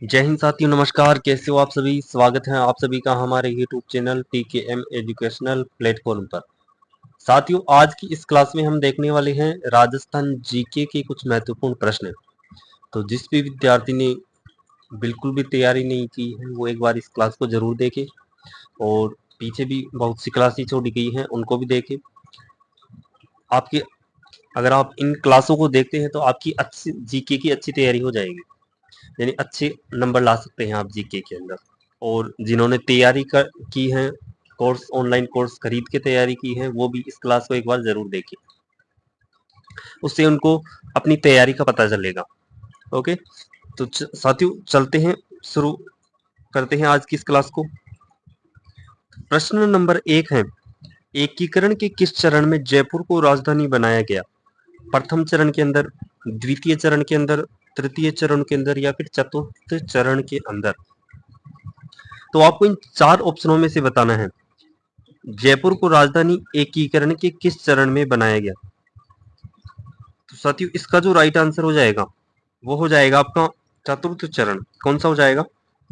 जय हिंद साथियों, नमस्कार। कैसे हो आप सभी? स्वागत है आप सभी का हमारे YouTube channel TKM educational platform पर। साथियों, आज की इस क्लास में हम देखने वाले हैं राजस्थान जीके के कुछ महत्वपूर्ण प्रश्न। तो जिस भी विद्यार्थी ने बिल्कुल भी तैयारी नहीं की है वो एक बार इस क्लास को जरूर देखे, और पीछे भी बहुत सी क्लासें छोड़ी गई हैं उनको भी देखे। आपकी अगर आप इन क्लासों को देखते हैं तो आपकी अच्छी जीके की अच्छी तैयारी हो जाएगी, यानी अच्छे नंबर ला सकते हैं आप जीके के अंदर। और जिन्होंने तैयारी की है, कोर्स ऑनलाइन कोर्स खरीद के तैयारी की है, वो भी इस क्लास को एक बार जरूर देखें, उससे उनको अपनी तैयारी का पता चलेगा। ओके, तो साथियों चलते हैं, शुरू करते हैं आज की इस क्लास को। प्रश्न नंबर 1 है, एकीकरण के किस चरण में जयपुर को राजधानी बनाया गया? प्रथम चरण के अंदर, द्वितीय चरण के अंदर, तृतीय चरण के अंदर, या फिर चतुर्थ चरण के अंदर? तो आपको इन 4 ऑप्शनों में से बताना है। जयपुर को राजधानी एकीकरण के किस चरण में बनाया गया? तो साथियों इसका जो राइट आंसर हो जाएगा वो हो जाएगा आपका चतुर्थ चरण। कौन सा हो जाएगा?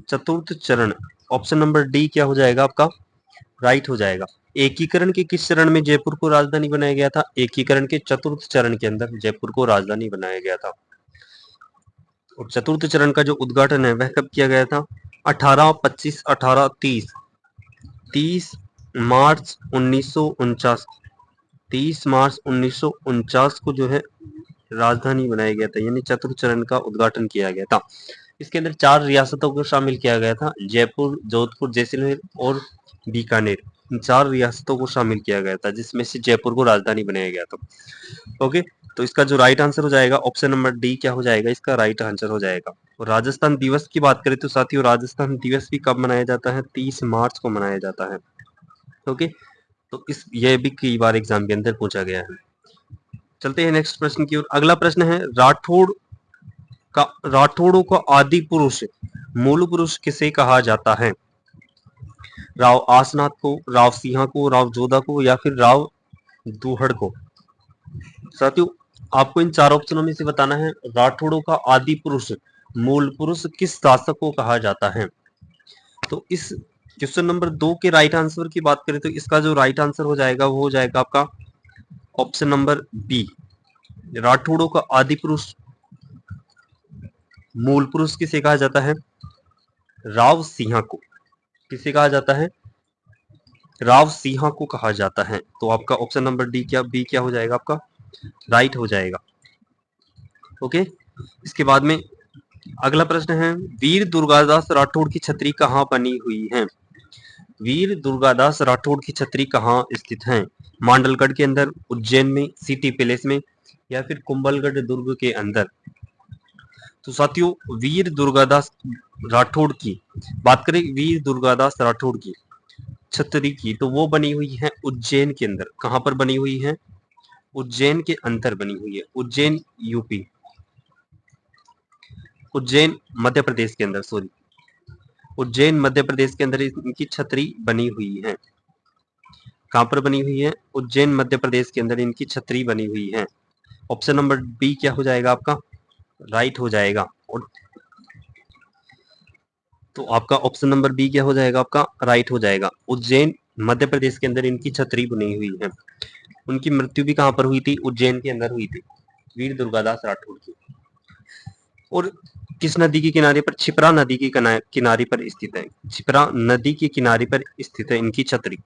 चतुर्थ चरण। ऑप्शन नंबर डी क्या हो जाएगा आपका? राइट हो जाएगा। एकीकरण के किस चरण में जयपुर को राजधानी बनाया गया था? एकीकरण के चतुर्थ चरण के अंदर जयपुर को राजधानी बनाया गया था। और चतुर्थ चरण का जो उद्घाटन है वह कब किया गया था? 18, 25, 18, 30, 30 मार्च 1949। 30 मार्च 1949 को जो है राजधानी बनाया गया था, यानी चतुर्थ चरण का उद्घाटन किया गया था। इसके अंदर 4 रियासतों को शामिल किया गया था, जयपुर, जोधपुर, जैसलमेर और बीकानेर। इन 4 रियासतों को शामिल किया गया था जिसमें से जयपुर को राजधानी बनाया गया था। ओके, तो इसका जो राइट आंसर हो जाएगा ऑप्शन नंबर डी क्या हो जाएगा? इसका राइट आंसर हो जाएगा। और राजस्थान दिवस की बात करें तो साथियों राजस्थान दिवस भी कब मनाया जाता है? 30 मार्च को मनाया जाता है। ओके, तो इस ये भी कई बार एग्जाम के अंदर पूछा गया है। चलते हैं नेक्स्ट प्रश्न की ओर। अगला प्रश्न है, राठौड़ों का आदि पुरुष, मूल पुरुष किसे कहा जाता है? राव आसनाथ को, राव सिंह को, राव जोधा को, या फिर राव दुहड़ को? साथियों आपको इन 4 ऑप्शनों में से बताना है, राठौड़ों का आदि पुरुष, मूल पुरुष किस शासक को कहा जाता है? तो इस क्वेश्चन नंबर 2 के राइट आंसर की बात करें तो इसका जो राइट आंसर हो जाएगा वो हो जाएगा आपका ऑप्शन नंबर बी। राठौड़ों का आदि पुरुष, मूल पुरुष किसे कहा जाता है? राव सिंह को। किसे कहा जाता है? राव सिंह को कहा जाता है। तो आपका ऑप्शन नंबर डी क्या बी क्या हो जाएगा? आपका राइट हो जाएगा। ओके, इसके बाद में अगला प्रश्न है, वीर दुर्गादास राठौड़ की छतरी कहाँ बनी हुई है? वीर दुर्गादास राठौड़ की छतरी कहाँ स्थित है? मांडलगढ़ के अंदर, उज्जैन में, सिटी पैलेस में, या फिर कुंभलगढ़ दुर्ग के अंदर? तो साथियों वीर दुर्गादास राठौड़ की बात करें, वीर दुर्गादास राठौड़ की छतरी की, तो वो बनी हुई है उज्जैन के अंदर। कहां पर बनी हुई है? उज्जैन के अंदर बनी हुई है। उज्जैन यूपी, उज्जैन मध्य प्रदेश के अंदर, सॉरी, उज्जैन मध्य प्रदेश के अंदर इनकी छतरी बनी हुई है। कहां पर बनी हुई है? उज्जैन मध्य प्रदेश के अंदर इनकी छतरी बनी हुई है। ऑप्शन नंबर बी क्या हो जाएगा? आपका राइट हो जाएगा। और तो आपका ऑप्शन नंबर बी क्या हो जाएगा? आपका राइट हो जाएगा। उज्जैन मध्य प्रदेश के अंदर इनकी छतरी बनी हुई है। उनकी मृत्यु भी कहां पर हुई थी? उज्जैन के अंदर हुई थी, वीर दुर्गादास राठौड़ की। और किस नदी के किनारे पर? छिपरा नदी के किनारे पर स्थित है। छिपरा नदी के किनारे पर स्थित है इनकी छतरी।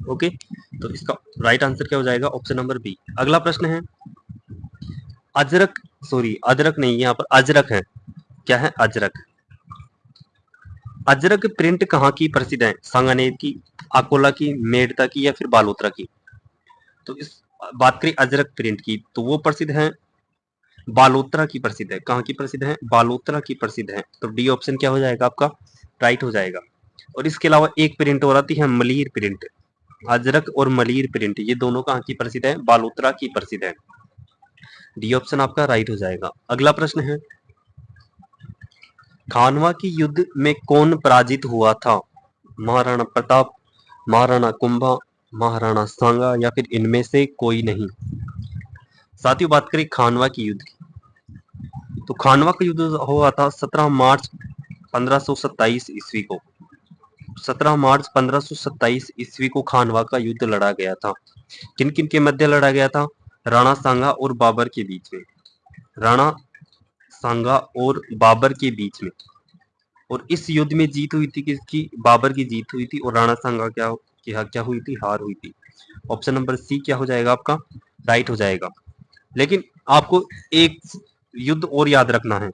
ओके, तो इसका राइट आंसर क्या हो जाएगा? Option number B. अगला प्रश्न है, अजरक, सॉरी अदरक नहीं, यहाँ पर अजरक है। क्या है? अजरक। अजरक प्रिंट कहाँ की प्रसिद्ध है? सांगानेर की, अकोला की, मेड़ता की, या फिर बालोतरा की? तो इस बात करें अजरक प्रिंट की तो वो प्रसिद्ध है बालोतरा की प्रसिद्ध है। कहाँ की प्रसिद्ध है? बालोतरा की प्रसिद्ध है। तो डी ऑप्शन क्या हो जाएगा? आपका राइट हो जाएगा। और इसके अलावा एक प्रिंट और आती है मलीर प्रिंट। अजरक और मलीर प्रिंट ये दोनों कहाँ की प्रसिद्ध है? बालोतरा की प्रसिद्ध है। डी ऑप्शन आपका राइट हो जाएगा। अगला प्रश्न है, खानवा की युद्ध में कौन पराजित हुआ था? महाराणा प्रताप, महाराणा कुंभा, महाराणा सांगा, या फिर इनमें से कोई नहीं? साथियों बात करें खानवा की युद्ध की तो खानवा का युद्ध हुआ था 17 मार्च 1527 ईस्वी को। 17 मार्च 1527 ईस्वी को खानवा का युद्ध लड़ा गया था। किन किन के मध्य लड़ा गया था? राणा सांगा और बाबर के बीच में। राणा सांगा और बाबर के बीच में। और इस युद्ध में जीत हुई थी किसकी? बाबर की जीत हुई थी और राणा सांगा क्या हुई थी? हार हुई थी। ऑप्शन नंबर सी क्या हो जाएगा आपका? राइट हो जाएगा। लेकिन आपको एक युद्ध और याद रखना है।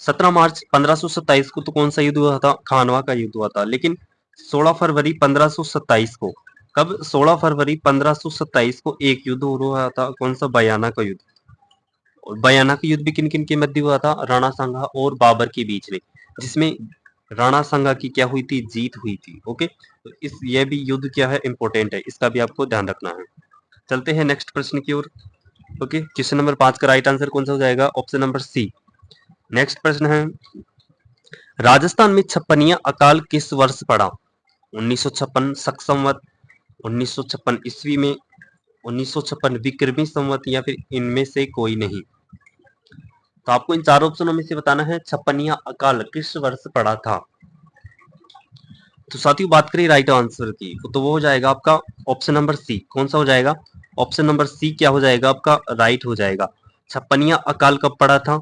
17 मार्च 1527 को तो कौन सा युद्ध हुआ था? खानवा का युद्ध हुआ था। लेकिन 16 फरवरी 1527 को, कब? 16 फरवरी 1527 को एक युद्ध और हुआ था। कौन सा? बयाना का युद्ध। और बयाना का युद्ध भी किन किन के मध्य हुआ था? राणा सांगा और बाबर के बीच में, जिसमें राणा सांगा की क्या हुई थी? जीत हुई थी। ओके, तो यह भी युद्ध क्या है? इंपॉर्टेंट है, इसका भी आपको ध्यान रखना है। चलते हैं नेक्स्ट प्रश्न की ओर। ओके, क्वेश्चन नंबर 5 का राइट आंसर कौन सा हो जाएगा? Option number C. नेक्स्ट प्रश्न है, राजस्थान में छप्पनिया अकाल किस वर्ष पड़ा? 1956 शक संवत, 1956 ईस्वी में, 1956 विक्रमी संवत, या फिर इनमें से कोई नहीं। तो आपको इन चार ऑप्शनों में से बताना है छप्पनिया अकाल किस वर्ष पड़ा था। तो साथियों बात करें राइट आंसर की, तो वो हो जाएगा आपका ऑप्शन नंबर सी। कौन सा हो जाएगा? ऑप्शन नंबर सी क्या हो जाएगा आपका? राइट हो जाएगा। छप्पनिया अकाल कब पड़ा था?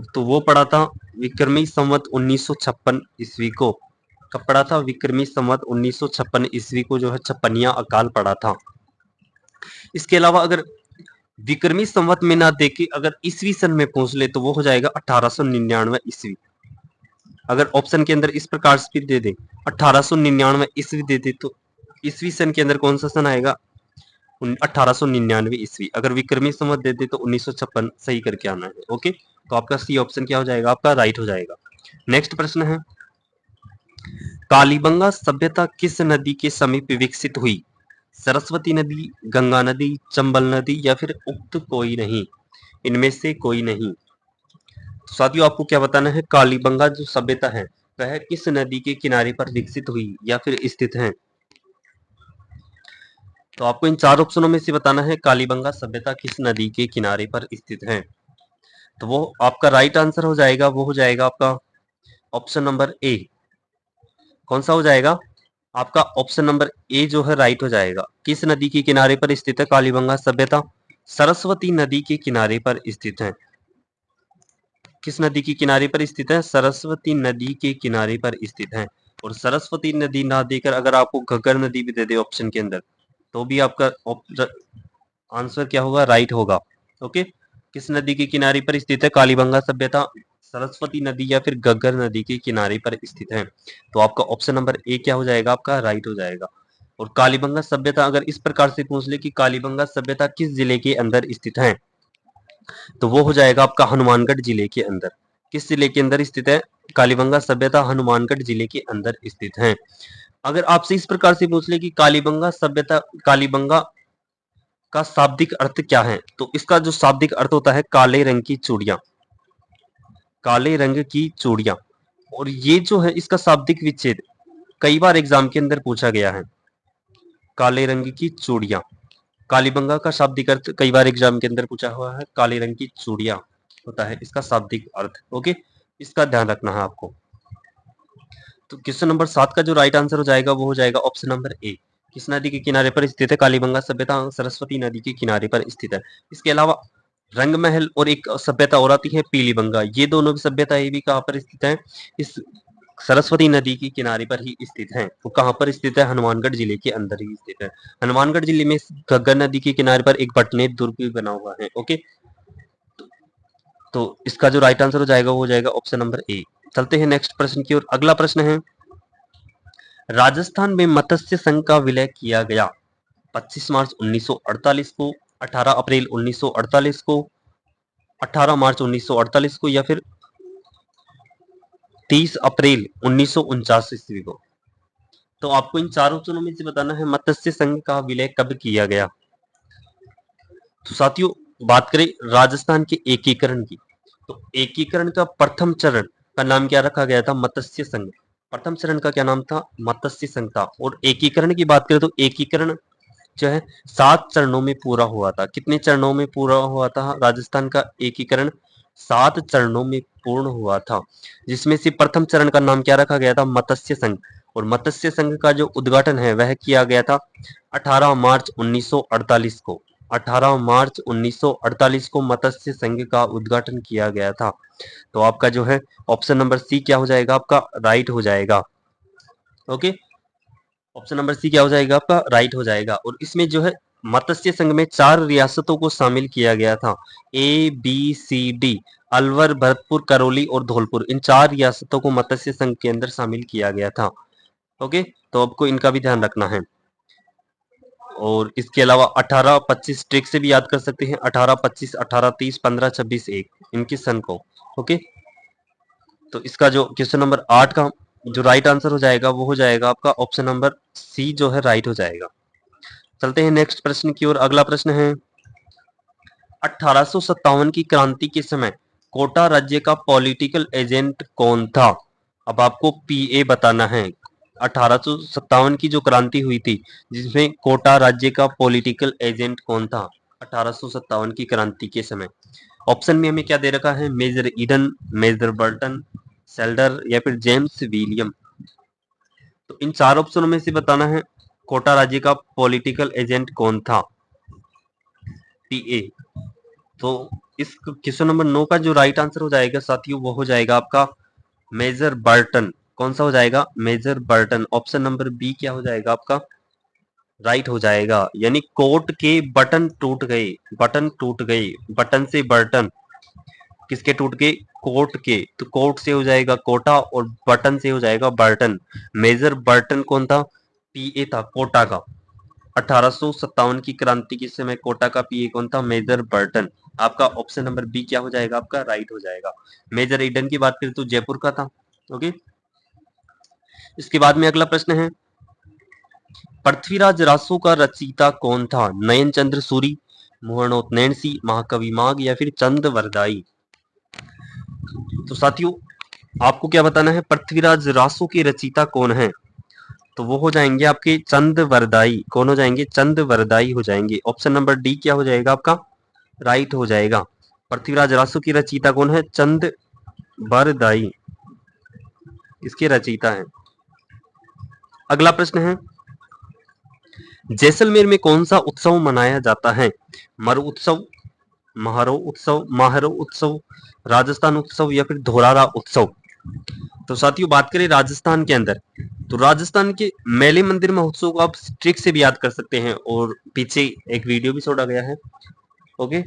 तो वो पड़ा था विक्रमी संवत 1956 ईस्वी को। कब पड़ा था? विक्रमी संवत 1956 ईस्वी को जो है छप्पनिया अकाल पड़ा था। इसके अलावा अगर विक्रमी संवत में ना देके अगर ईस्वी सन में पूछ ले तो वो हो जाएगा 1899 ईस्वी। अगर ऑप्शन के अंदर इस प्रकार से दे दे 1899 ईस्वी दे दे तो ईस्वी सन के अंदर कौन सा सन आएगा? 1899 ईस्वी। अगर विक्रमी संवत दे दे तो 1956 सही करके आना है। ओके, तो आपका सी ऑप्शन क्या हो जाएगा? आपका राइट हो जाएगा। नेक्स्ट प्रश्न है, कालीबंगा सभ्यता किस नदी के समीप विकसित हुई? सरस्वती नदी, गंगा नदी, चंबल नदी, या फिर उक्त कोई नहीं? इनमें से कोई नहीं। तो साथियों आपको क्या बताना है? कालीबंगा जो सभ्यता है वह किस नदी के किनारे पर विकसित हुई या फिर स्थित है? तो आपको इन चार ऑप्शनों में से बताना है कालीबंगा सभ्यता किस नदी के किनारे पर स्थित है। तो वो आपका राइट आंसर हो जाएगा, वो हो जाएगा आपका ऑप्शन नंबर ए। कौन सा हो जाएगा? आपका ऑप्शन नंबर ए जो है राइट हो जाएगा। किस नदी के किनारे पर स्थित है कालीबंगा सभ्यता? सरस्वती नदी के किनारे पर स्थित है। किस नदी के किनारे पर स्थित है? सरस्वती नदी के किनारे पर स्थित है। और सरस्वती नदी ना देकर अगर आपको घग्गर नदी भी दे दे ऑप्शन के अंदर तो भी आपका आंसर क्या होगा? राइट होगा। ओके, किस नदी के किनारे पर स्थित है कालीबंगा सभ्यता? सरस्वती नदी या फिर घग्गर नदी के किनारे पर स्थित है। तो आपका ऑप्शन नंबर ए क्या हो जाएगा? आपका राइट हो जाएगा। और कालीबंगा सभ्यता अगर इस प्रकार से पूछ ले कि कालीबंगा सभ्यता किस जिले के अंदर स्थित है तो वो हो जाएगा आपका हनुमानगढ़ जिले के अंदर। किस जिले के अंदर स्थित है? कालीबंगा सभ्यता हनुमानगढ़ जिले के अंदर स्थित है। अगर आपसे इस प्रकार से पूछ ले कि कालीबंगा सभ्यता, कालीबंगा का शाब्दिक अर्थ क्या है तो इसका जो शाब्दिक अर्थ होता है काले रंग की चूड़ियां। काले रंग की चूड़ियां। और ये जो है इसका शाब्दिक विच्छेद कई बार एग्जाम के अंदर पूछा गया है। काले रंग की चूड़ियां, कालीबंगा का शाब्दिक अर्थ कई बार एग्जाम के अंदर पूछा हुआ है। काले रंग की चूड़ियां होता है इसका शाब्दिक अर्थ। ओके, इसका ध्यान रखना है आपको। तो क्वेश्चन नंबर 7 का जो राइट आंसर हो जाएगा वो हो जाएगा ऑप्शन नंबर ए। किस नदी के किनारे पर स्थित है कालीबंगा सभ्यता? सरस्वती नदी के किनारे पर स्थित है। इसके अलावा रंगमहल और एक सभ्यता और आती है पीलीबंगा, ये दोनों भी सभ्यताएं भी कहाँ पर स्थित है? इस सरस्वती नदी के किनारे पर ही स्थित है। वो कहाँ पर स्थित है? हनुमानगढ़ जिले के अंदर ही स्थित है। हनुमानगढ़ जिले में घग्गर नदी के किनारे पर एक बटनेर दुर्ग भी बना हुआ है। ओके, तो इसका जो राइट आंसर हो जाएगा वो हो जाएगा ऑप्शन नंबर ए। चलते हैं नेक्स्ट प्रश्न की ओर। अगला प्रश्न है, राजस्थान में मत्स्य संघ का विलय किया गया 25 मार्च 1948 को, 18 अप्रैल 1948 को, 18 मार्च 1948 को, या फिर 30 अप्रैल 1949 ईस्वी को। तो आपको इन चारों ऑप्शनों में से बताना है मत्स्य संघ का विलय कब किया गया। तो साथियों बात करें राजस्थान के एकीकरण की, तो एकीकरण का प्रथम चरण का नाम क्या रखा गया था? मत्स्य संघ। प्रथम चरण का क्या नाम था? मत्स्य संघ था। और एकीकरण की बात करें तो एकीकरण जो है 7 चरणों में पूरा हुआ था। कितने चरणों में पूरा हुआ था राजस्थान का एकीकरण? 7 चरणों में पूर्ण हुआ था, जिसमें से प्रथम चरण का नाम क्या रखा गया था? मत्स्य संघ। और मत्स्य संघ का जो उद्घाटन है वह किया गया था 18 मार्च 1948 को। 18 मार्च 1948 को मत्स्य संघ का उद्घाटन किया गया था। तो आपका जो है ऑप्शन नंबर सी क्या हो जाएगा? आपका राइट हो जाएगा। ओके, ऑप्शन नंबर सी क्या हो जाएगा? आपका राइट हो जाएगा। और इसमें जो है मत्स्य संघ में 4 रियासतों को शामिल किया गया था, A B C D, Alwar, Bharatpur, Karauli और धौलपुर। इन 4 रियासतों को मत्स्य संघ के अंदर शामिल किया गया था। ओके, तो आपको इनका भी ध्यान रखना है। और इसके अलावा 18-25 ट्रिक से भी याद कर सकते हैं, 18-25, 18-30, 15-26, 1 इनकी सन को। ओके, तो इसका जो क्वेश्चन नंबर 8 का जो राइट आंसर हो जाएगा वो हो जाएगा आपका ऑप्शन नंबर सी जो है राइट हो जाएगा। चलते हैं नेक्स्ट प्रश्न की ओर। अगला प्रश्न है 1857 की क्रांति के समय कोटा राज्य का पॉलिटिकल एजेंट कौन था? अब आपको पीए बताना है। 1857 की जो क्रांति हुई थी जिसमें कोटा राज्य का पॉलिटिकल एजेंट कौन था 1857 की क्रांति के समय? ऑप्शन में हमें क्या दे रखा है? मेजर ईडन, मेजर बर्टन, सेल्डर या फिर जेम्स विलियम। तो इन 4 ऑप्शनों में से बताना है कोटा राज्य का पॉलिटिकल एजेंट कौन था? पीए। तो इस क्वेश्चन नंबर 9 का जो राइट आंसर हो जाएगा साथियों वो हो जाएगा आपका मेजर बर्टन। कौन सा हो जाएगा? Major Burton. Option number B क्या हो जाएगा आपका? राइट हो जाएगा। यानी कोट के बटन टूट गए, बटन टूट गए, बटन से बर्टन, किसके टूट गए? कोट के। तो कोट से हो जाएगा कोटा और बटन से हो जाएगा बर्टन। मेजर बर्टन कौन था? पीए था कोटा का। 1857 की क्रांति के समय कोटा का पीए कौन था? Major Burton. आपका ऑप्शन नंबर बी क्या हो जाएगा? आपका राइट हो जाएगा। मेजर ईडन की बात करें तो जयपुर का था। ओके, इसके बाद में अगला प्रश्न है पृथ्वीराज रासो का रचयिता कौन था? नयन चंद्र सूरी, मोहनोत नैणसी, महाकवि माघ या फिर चंद वरदाई। तो साथियों आपको क्या बताना है? पृथ्वीराज रासो के रचयिता कौन है? तो वो हो जाएंगे आपके चंद वरदाई। कौन हो जाएंगे? चंद वरदाई हो जाएंगे। ऑप्शन नंबर डी क्या हो जाएगा? आपका राइट हो जाएगा। पृथ्वीराज रासो की रचयिता कौन है? चंद वरदाई इसके रचयिता है। अगला प्रश्न है जैसलमेर में कौन सा उत्सव मनाया जाता है? मरु उत्सव, माहरो उत्सव, राजस्थान उत्सव या फिर धोरारा उत्सव। तो साथियों बात करें राजस्थान के अंदर तो राजस्थान के मेले मंदिर महोत्सव को आप ट्रिक से भी याद कर सकते हैं और पीछे एक वीडियो भी छोड़ा गया है। ओके,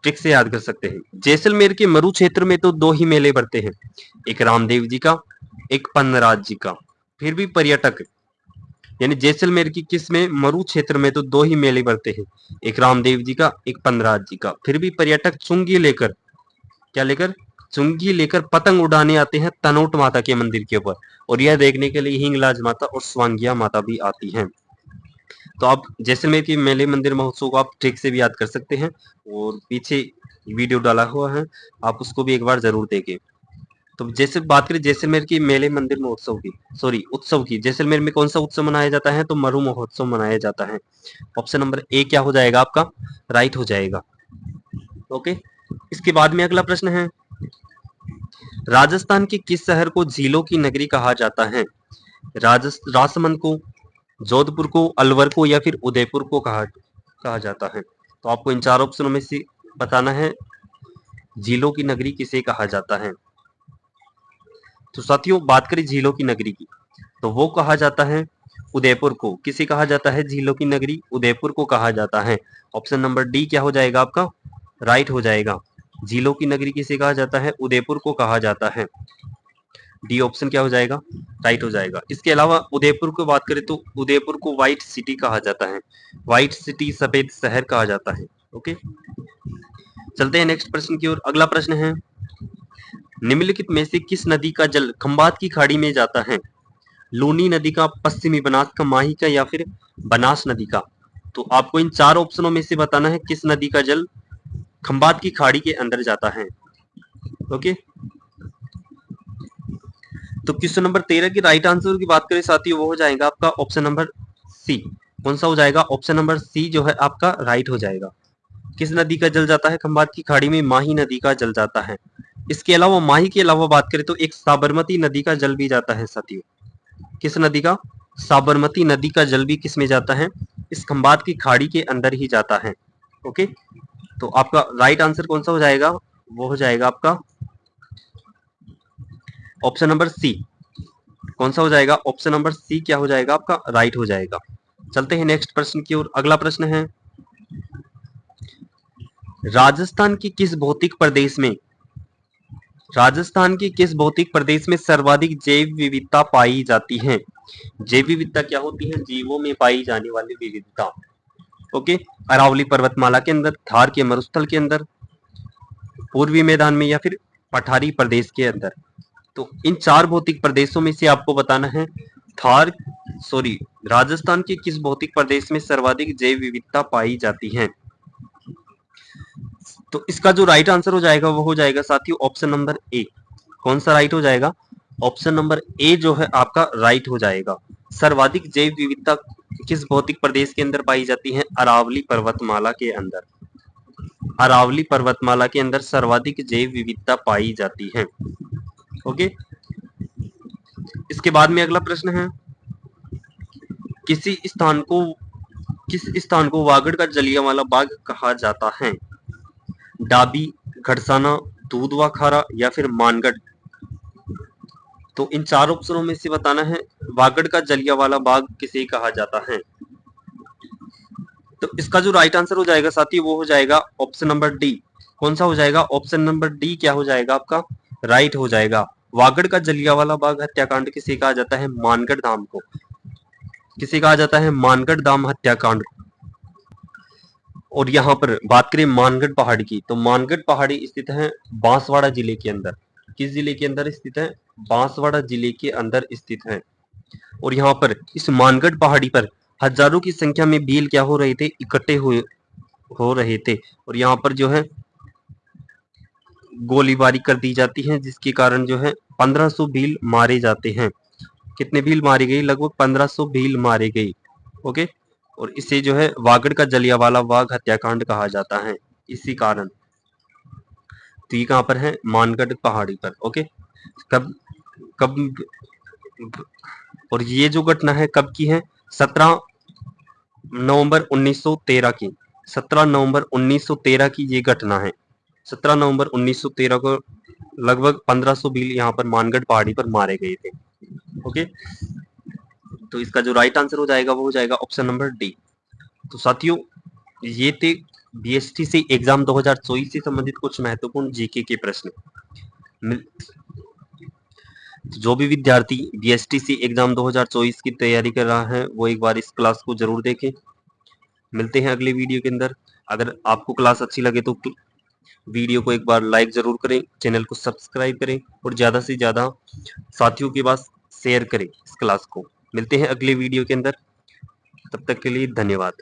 ट्रिक से याद कर सकते हैं। जैसलमेर के मरु क्षेत्र में तो 2 ही मेले बढ़ते हैं, एक रामदेव जी का, एक पन्नराज जी का। फिर भी पर्यटक यानी जैसलमेर की किस में? मरु क्षेत्र में तो 2 ही मेले बढ़ते हैं, एक रामदेव जी का, एक पन्नराज जी का। फिर भी पर्यटक चुंगी लेकर, क्या लेकर? चुंगी लेकर पतंग उड़ाने आते हैं तनोट माता के मंदिर के ऊपर। और यह देखने के लिए हिंगलाज माता और स्वांगिया माता भी आती हैं। तो आप जैसलमेर के मेले मंदिर महोत्सव को आप ट्रिक से भी याद कर सकते हैं और पीछे वीडियो डाला हुआ है, आप उसको भी एक बार जरूर देखें। तो जैसे बात करें जैसलमेर की मेले मंदिर महोत्सव की, सॉरी उत्सव की, जैसलमेर में कौन सा उत्सव मनाया जाता है? तो मरु महोत्सव मनाया जाता है। ऑप्शन नंबर ए क्या हो जाएगा? आपका राइट हो जाएगा। ओके, इसके बाद में अगला प्रश्न है राजस्थान के किस शहर को झीलों की नगरी कहा जाता है? राजसमंद को, जोधपुर को, अलवर को या फिर उदयपुर को कहा जाता है? तो आपको इन 4 ऑप्शनों में से बताना है झीलों की नगरी किसे कहा जाता है। तो साथियों बात करें झीलों की नगरी की तो वो कहा जाता है उदयपुर को। किसे कहा जाता है? झीलों की नगरी उदयपुर को कहा जाता है। ऑप्शन नंबर डी क्या हो जाएगा? आपका राइट हो जाएगा। झीलों की नगरी किसे कहा जाता है? उदयपुर को कहा जाता है। डी ऑप्शन क्या हो जाएगा? राइट हो जाएगा। इसके अलावा उदयपुर को बात करें तो उदयपुर को व्हाइट सिटी कहा जाता है। व्हाइट सिटी, सफेद शहर कहा जाता है। ओके, चलते हैं नेक्स्ट प्रश्न की ओर। अगला प्रश्न है निम्नलिखित में से किस नदी का जल खंबात की खाड़ी में जाता है? लूनी नदी का, पश्चिमी बनास का, माही का या फिर बनास नदी का? तो आपको इन 4 ऑप्शनों में से बताना है किस नदी का जल खंबात की खाड़ी के अंदर जाता है। ओके, तो क्वेश्चन नंबर 13 की राइट आंसर की बात करें साथियों वो हो जाएगा आपका ऑप्शन नंबर सी, कौन सा हो जाएगा? ऑप्शन नंबर सी जो है आपका राइट हो जाएगा। किस नदी का जल जाता है खंभात की खाड़ी में? माही नदी का जल जाता है। इसके अलावा माही के अलावा बात करें तो एक साबरमती नदी का जल भी जाता है साथियों। किस नदी का? साबरमती नदी का जल भी किस में जाता है? इस खंभात की खाड़ी के अंदर ही जाता है। ओके, तो आपका राइट आंसर कौन सा हो जाएगा? वो हो जाएगा आपका ऑप्शन नंबर सी। कौन सा हो जाएगा? ऑप्शन नंबर सी क्या हो जाएगा आपका? राइट हो जाएगा। चलते हैं नेक्स्ट प्रश्न की ओर। अगला प्रश्न है, राजस्थान के किस भौतिक प्रदेश में सर्वाधिक जैव विविधता पाई जाती है? जैव विविधता क्या होती है? जीवों में पाई जाने वाली विविधता। ओके, अरावली पर्वतमाला के अंदर, थार के मरुस्थल के अंदर, पूर्वी मैदान में, या फिर पठारी प्रदेश के अंदर। तो इन 4 भौतिक प्रदेशों में से आपको बताना है राजस्थान के किस भौतिक प्रदेश में सर्वाधिक जैव विविधता पाई जाती है। तो इसका जो राइट आंसर हो जाएगा वो हो जाएगा साथियों ऑप्शन नंबर ए। कौन सा राइट हो जाएगा? ऑप्शन नंबर ए जो है आपका राइट हो जाएगा। सर्वाधिक जैव विविधता किस भौतिक प्रदेश के अंदर पाई जाती है? अरावली पर्वतमाला के अंदर। अरावली पर्वतमाला के अंदर सर्वाधिक जैव विविधता पाई जाती है। ओके, इसके बाद में अगला प्रश्न है, किस स्थान को वागड़ का जलियांवाला बाग कहा जाता है? डाबी, घड़साना, दूधवा खारा, या फिर मानगढ़। तो इन 4 ऑप्शनों में से बताना है वागड़ का जलियांवाला बाग किसे कहा जाता है। तो इसका जो राइट आंसर हो जाएगा साथी वो हो जाएगा ऑप्शन नंबर डी। कौन सा हो जाएगा? ऑप्शन नंबर डी क्या हो जाएगा आपका? राइट हो जाएगा। वागड़ का जलियांवाला बाग हत्याकांड किसे कहा जाता है? मानगढ़ धाम को। किसे कहा जाता है? मानगढ़ धाम हत्याकांड। और यहाँ पर बात करें मानगढ़ पहाड़ी की, तो मानगढ़ पहाड़ी स्थित है बांसवाड़ा जिले के अंदर। किस जिले के अंदर स्थित है? बांसवाड़ा जिले के अंदर स्थित है। और यहाँ पर इस मानगढ़ पहाड़ी पर हजारों की संख्या में भील क्या हो रहे थे? इकट्ठे हो रहे थे। और यहाँ पर जो है गोलीबारी कर दी जाती है, जिसके कारण जो है 1500 भील मारे जाते हैं। कितने भील मारे गए? लगभग 1500 भील मारे गए। ओके, और इसे जो है वागड़ का जलियांवाला बाग हत्याकांड कहा जाता है इसी कारण। तो ये कहां पर है? मानगढ़ पहाड़ी पर। ओके, कब कब और ये जो घटना है कब की है? 17 नवंबर 1913 की। 17 नवंबर 1913 की ये घटना है। 17 नवंबर 1913 को लगभग 1500 भील यहाँ पर मानगढ़ पहाड़ी पर मारे गए थे। ओके, तो इसका जो राइट आंसर हो जाएगा वो हो जाएगा ऑप्शन नंबर डी। तो साथियों ये थे बीएसटीसी एग्जाम 2024 से संबंधित कुछ महत्वपूर्ण जीके के प्रश्न। जो भी विद्यार्थी बीएसटीसी एग्जाम 2024 की तैयारी कर रहा है वो एक बार इस क्लास को जरूर देखें। मिलते हैं अगले वीडियो के अंदर। अगर आपको क्लास अच्छी लगे तो वीडियो को एक बार लाइक जरूर करें, चैनल को सब्सक्राइब करें और ज्यादा से ज्यादा साथियों के पास शेयर करें इस क्लास को। मिलते हैं अगले वीडियो के अंदर, तब तक के लिए धन्यवाद।